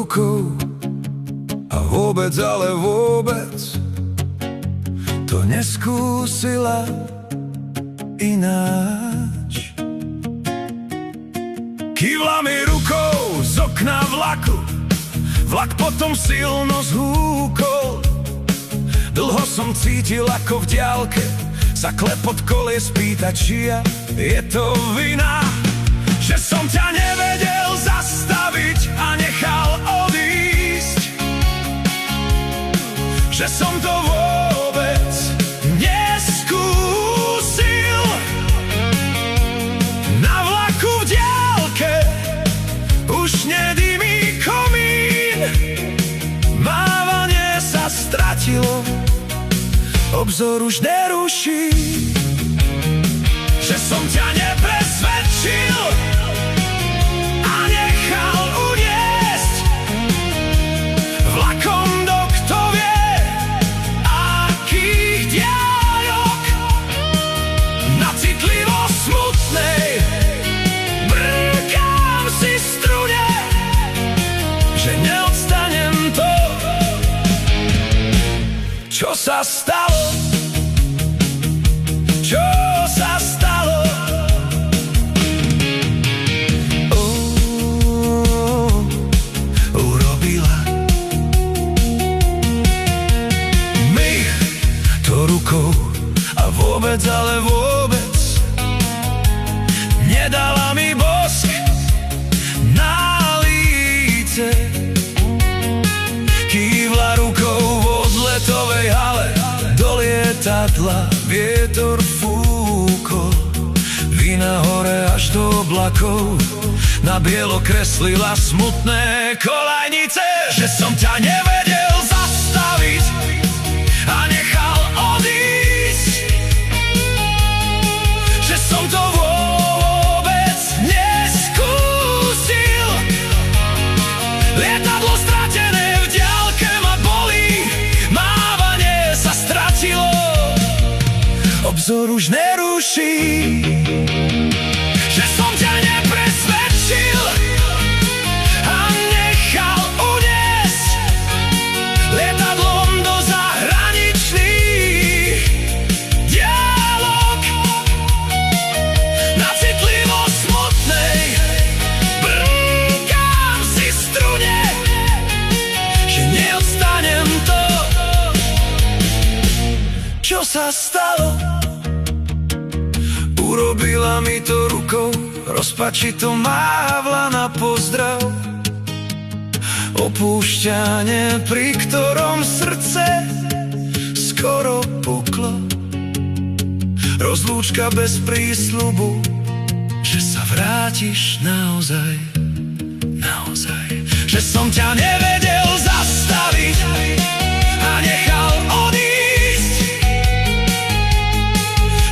rukou a vôbec, ale vôbec to neskúsila ináč. Kývla mi rukou z okna vlaku, vlak potom silno zhúkol. Dlho som cítil, ako v diaľke sa klepot kolies pýta, čia je to vina, že som ťa nevedel zastaviť a nechal odísť, že som to vôbec neskúsil. Na vlaku v diaľke už nedymí komín, mávanie sa stratilo, obzor už neruší, že som ťa nepresvedčil a nechal uniesť vlakom do kto vie akých diaľok. Na citlivo smutnej brnkám si strune, že neodstanem to, čo sa stalo. Čo sa stalo? Urobila mi to rukou a vôbec, ale vôbec nedala mi bosk na líce. Kývla rukou v odletovej hale do lietadla, vietor fúkol, vina hore až do oblakov, na bielo kreslila smutné kolajnice, že som ťa nevedel zastaviť a nechal odísť, že som to vôbec neskúsil. Lietadlo stratené v diaľke ma bolí, mávanie sa stratilo, obzor už neruší, že som ťa nepresvedčil a nechal uniesť lietadlom do zahraničných diaľok. Na citlivo smutnej brnkám si strune, že neodstanem to, čo sa stalo. Urobila mi to rukou, rozpačito mávla na pozdrav. Opúšťanie, pri ktorom srdce skoro puklo. Rozlúčka bez prísľubu, že sa vrátiš naozaj, naozaj. Že som ťa nevedel zastaviť a nechal odísť,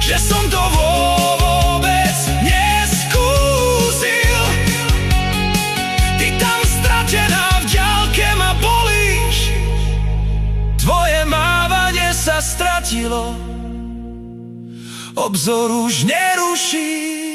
že som to vôbec neskúsil. Ty tam stratená v diaľke ma bolíš, tvoje mávanie sa stratilo, obzor už neruší.